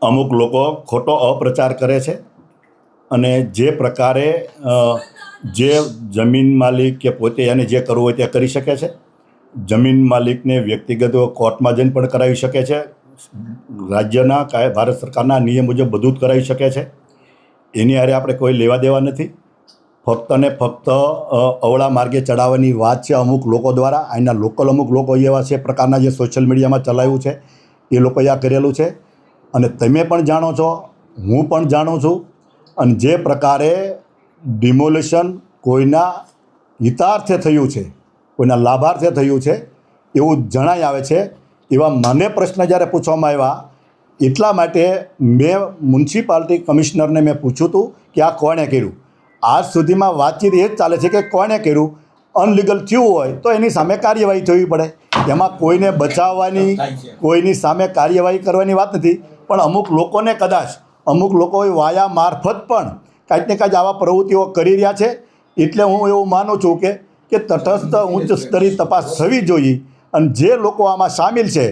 અમુક લોકો ખોટો અપ્રચાર કરે છે અને જે પ્રકારે જે જમીન માલિક કે પોતે એને જે કરવું હોય તે કરી શકે છે. જમીન માલિકને વ્યક્તિગત કોર્ટમાં જઈને પણ કરાવી શકે છે. રાજ્યના ભારત સરકારના નિયમ મુજબ બધું જ કરાવી શકે છે. એની હારે આપણે કોઈ લેવા દેવા નથી. ફક્ત ને ફક્ત અવળા માર્ગે ચડાવવાની વાત છે અમુક લોકો દ્વારા. અહીંના લોકલ અમુક લોકો એવા છે પ્રકારના જે સોશિયલ મીડિયામાં ચલાવ્યું છે એ લોકોએ આ કરેલું છે. અને તમે પણ જાણો છો, હું પણ જાણું છું. અને જે પ્રકારે ડિમોલિશન કોઈના હિતાર્થે થયું છે, કોઈના લાભાર્થે થયું છે એવું જણાઈ આવે છે. એવા મને પ્રશ્ન જ્યારે પૂછવામાં આવ્યા એટલા માટે મેં મ્યુનિસિપાલિટી કમિશનરને મેં પૂછ્યું હતું કે આ કોણે કર્યું. આજ સુધીમાં વાતચીત એ જ ચાલે છે કે કોણે કર્યું. અનલીગલ થયું હોય તો એની સામે કાર્યવાહી થવી પડે. એમાં કોઈને બચાવવાની, કોઈની સામે કાર્યવાહી કરવાની વાત નથી. પણ અમુક લોકોને કદાચ અમુક લોકો વાયા મારફત પણ કાંઈક ને કાંઈક આવા પ્રવૃત્તિઓ કરી રહ્યા છે. એટલે હું એવું માનું છું કે તટસ્થ ઉચ્ચ સ્તરીય તપાસ થવી જોઈએ. અને જે લોકો આમાં સામેલ છે,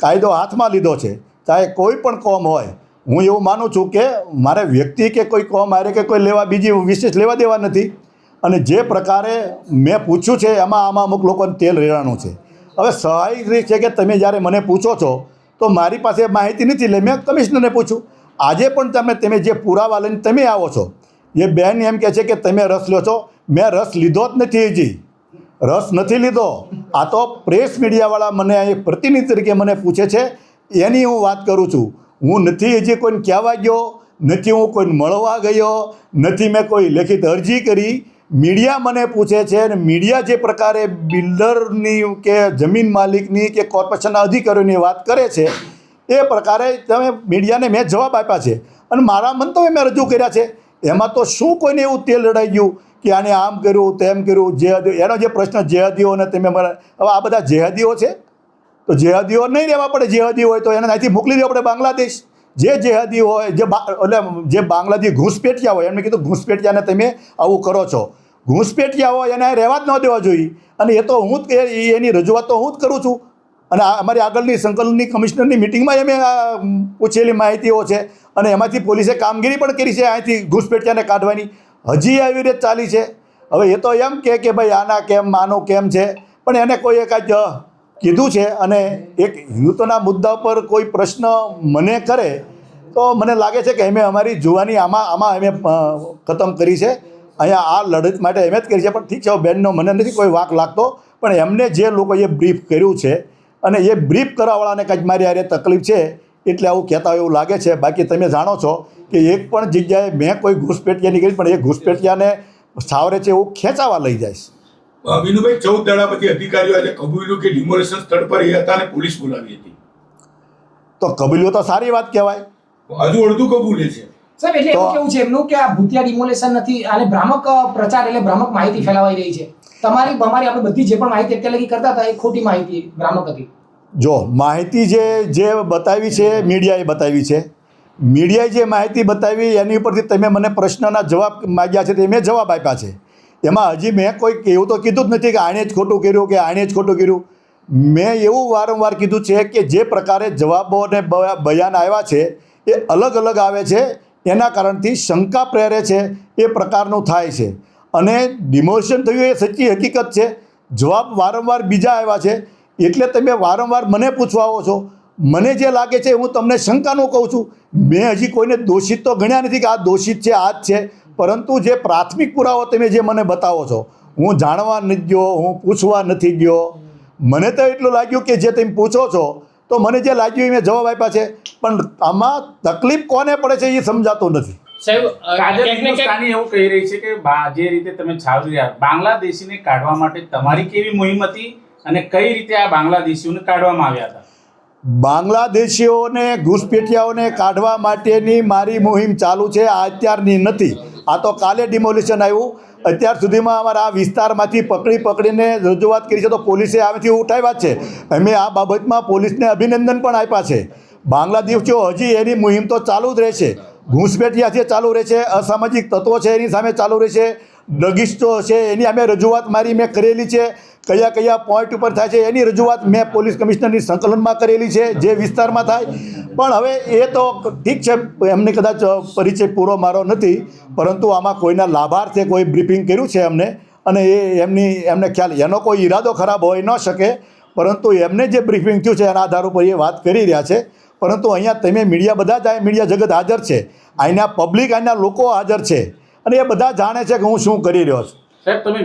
કાયદો હાથમાં લીધો છે, ચાહે કોઈ પણ કોમ હોય, હું એવું માનું છું કે મારે વ્યક્તિ કે કોઈ કોમ હારે કે કોઈ બીજી વિશેષ લેવા દેવા નથી. અને જે પ્રકારે મેં પૂછ્યું છે આમાં અમુક લોકોને તેલ રેડાણું છે. હવે સ્વાભાવિક રીત છે કે તમે જ્યારે મને પૂછો છો તો મારી પાસે માહિતી નથી, એટલે મેં કમિશનરને પૂછ્યું. આજે પણ તમે જે પુરાવા લઈને તમે આવો છો, એ બેન એમ કહે છે કે તમે રસ લો છો. મેં રસ લીધો જ નથી, હજી રસ નથી લીધો. આ તો પ્રેસ મીડિયાવાળા મને અહીં પ્રતિનિધિ તરીકે મને પૂછે છે એની હું વાત કરું છું. હું નથી હજી કોઈને કહેવા ગયો, નથી હું કોઈને મળવા ગયો, નથી મેં કોઈ લેખિત અરજી કરી. મીડિયા મને પૂછે છે અને મીડિયા જે પ્રકારે બિલ્ડરની કે જમીન માલિકની કે કોર્પોરેશનના અધિકારીઓની વાત કરે છે એ પ્રકારે તમે મીડિયાને મેં જવાબ આપ્યા છે અને મારા મંતવ્ય મેં રજૂ કર્યા છે. એમાં તો શું કોઈને એવું તેલ રડાઈ ગયું કે આને આમ કર્યું તેમ કર્યું. એનો જે પ્રશ્ન જેહાદીઓને તમે હવે આ બધા જેહાદીઓ છે તો જેહાદીઓ નહીં રહેવા પડે. જેહાદી હોય તો એને અહીંથી મોકલી દેવા પડે બાંગ્લાદેશ. જે જેહાદી હોય એટલે જે બાંગ્લાદેશ ઘૂસપેઠિયા હોય એમને કીધું ઘૂસપેઠિયાને તમે આવું કરો છો. ઘૂસપેઠિયા હોય એને રહેવા જ ન દેવા જોઈએ. અને એ તો હું જ એની રજૂઆત તો હું જ કરું છું. અને અમારી આગળની સંકલનની કમિશનરની મિટિંગમાં અમે પૂછેલી માહિતીઓ છે અને એમાંથી પોલીસે કામગીરી પણ કરી છે અહીંથી ઘૂસપેઠિયાને કાઢવાની. હજી આવી રીતે ચાલી છે. હવે એ તો એમ કે ભાઈ આના કેમ આનું કેમ છે, પણ એને કોઈએ કાંઈક કીધું છે. અને એક હિન્દુત્વના મુદ્દા પર કોઈ પ્રશ્ન મને કરે તો મને લાગે છે કે અમે અમારી જુવાની આમાં અમે ખતમ કરી છે. અહીંયા આ લડત માટે એમ જ કરી છે. પણ ઠીક છે, બેનનો મને નથી કોઈ વાંક લાગતો, પણ એમને જે લોકોએ બ્રીફ કર્યું છે અને એ બ્રીફ કરવાવાળાને કંઈક મારી હારે તકલીફ છે એટલે આવું કહેતા હોય એવું લાગે છે. બાકી તમે જાણો છો કે એક પણ જગ્યાએ મેં કોઈ ઘૂસપેઠિયાની કરી, પણ એ ઘૂસપેઠિયાને સાવરે છે એવું ખેંચાવા લઈ જાય છે. વિનુભાઈ, 14 દાડા પછી અધિકારીઓ આજે કબૂલ્યું કે ડિમોલેશન સ્થળ પર એ હતા અને પોલીસ બોલાવી હતી. તો કબૂલ્યો તો સારી વાત કહેવાય. હજુ અડધું કબૂલે છે સાહેબ. એટલે એવું કેવું છે એમનું કે આ ભૂતિયા ડિમોલેશન નથી, આને ભ્રામક પ્રચાર એટલે ભ્રામક માહિતી ફેલાવાઈ રહી છે. અમારી આપણે બધી જે પણ માહિતી અત્યારે લગી કરતા હતા એ ખોટી માહિતી, ભ્રામક હતી. જો માહિતી જે બતાવી છે મીડિયાએ બતાવી છે. મીડિયાએ જે માહિતી બતાવી એની ઉપરથી તમે મને પ્રશ્નના જવાબ માગ્યા છે તે મેં જવાબ આપ્યા છે. એમાં હજી મેં કોઈ એવું તો કીધું જ નથી કે આણે જ ખોટું કર્યું કે આણે જ ખોટું કર્યું. મેં એવું વારંવાર કીધું છે કે જે પ્રકારે જવાબો અને બયાન આવ્યા છે એ અલગ અલગ આવે છે. એના કારણથી શંકા પ્રેરે છે એ પ્રકારનું થાય છે. અને ડિમોલિશન થયું એ સચ્ચી હકીકત છે. જવાબ વારંવાર બીજા આવ્યા છે એટલે તમે વારંવાર મને પૂછવા આવો છો. મને જે લાગે છે હું તમને શંકાનું કહું છું. મેં હજી કોઈને દોષિત તો ગણ્યા નથી કે આ દોષિત છે, આ જ છે. પરંતુ જે પ્રાથમિક પુરાવો તમે જે મને બતાવો છો, હું જાણવા નથી ગયો, હું પૂછવા નથી ગયો. મને તો એટલું લાગ્યું કે જે તમે પૂછો છો તો મને જે લાગ્યું એ મેં જવાબ આપ્યા છે. પણ આમાં તકલીફ કોને પડે છે એ સમજાતું નથી. સાહેબ, હિન્દુસ્તાની એવું કહી રહી છે કે જે રીતે તમે છાવરી રહ્યા, બાંગ્લાદેશીને કાઢવા માટે તમારી કેવી મુહિમ હતી અને કઈ રીતે આ બાંગ્લાદેશીઓને કાઢવામાં આવ્યા હતા? બાંગ્લાદેશીઓને ઘૂસપેઠિયાઓને કાઢવા માટેની મારી મુહિમ ચાલુ છે. આ અત્યારની નથી. આ તો કાલે ડિમોલિશન આવ્યું. અત્યાર સુધીમાં અમારા આ વિસ્તારમાંથી પકડીને રજૂઆત કરી છે તો પોલીસે આમાંથી ઉઠાવ્યા છે. અમે આ બાબતમાં પોલીસને અભિનંદન પણ આપ્યા છે. બાંગ્લાદેશીઓ હજી એની મુહિમ તો ચાલુ જ રહેશે. ઘૂસપેઠિયા છે ચાલુ રહેશે, અસામાજિક તત્વો છે એની સામે ચાલુ રહેશે, ડગિસ્ટો છે એની અમે રજૂઆત મેં કરેલી છે કયા કયા પોઈન્ટ ઉપર થાય છે એની રજૂઆત મેં પોલીસ કમિશનરની સંકલનમાં કરેલી છે જે વિસ્તારમાં થાય. પણ હવે એ તો ઠીક છે, એમને કદાચ પરિચય પૂરો મારો નથી, પરંતુ આમાં કોઈના લાભાર્થે કોઈ બ્રીફિંગ કર્યું છે એમને, અને એમને ખ્યાલ, એનો કોઈ ઈરાદો ખરાબ હોઈ ન શકે, પરંતુ એમને જે બ્રીફિંગ થયું છે એના આધાર ઉપર એ વાત કરી રહ્યા છે. પરંતુ અહીંયા તમે મીડિયા, બધા જ મીડિયા જગત હાજર છે, અહીંના પબ્લિક, અહીંના લોકો હાજર છે, અને એ બધા જાણે છે કે હું શું કરી રહ્યો છું. સાહેબ, તમે